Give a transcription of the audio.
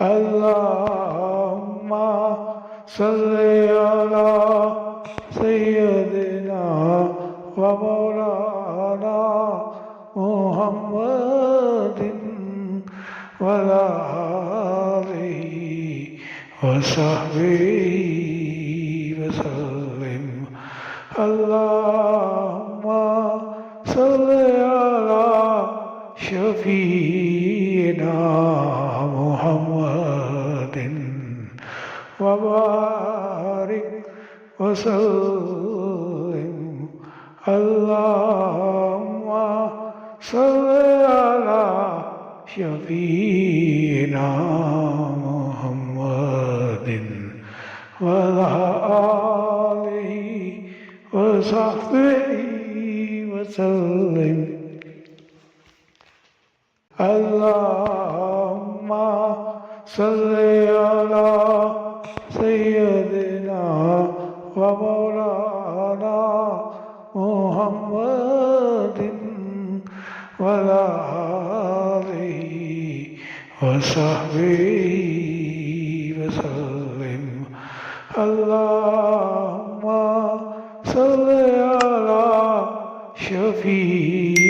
اللهم صل على سيدنا ومولانا محمد وعلى آله وصحبه وسلم. اللهم صل على شفيعنا محمد وبارك وسلم. اللهم صل على شفيعنا محمد وعلى آله وصحبه وسلم. اللهم صل على سيدنا ومولانا محمد وعلى آله وصحبه وسلم. اللهم صل على شفيع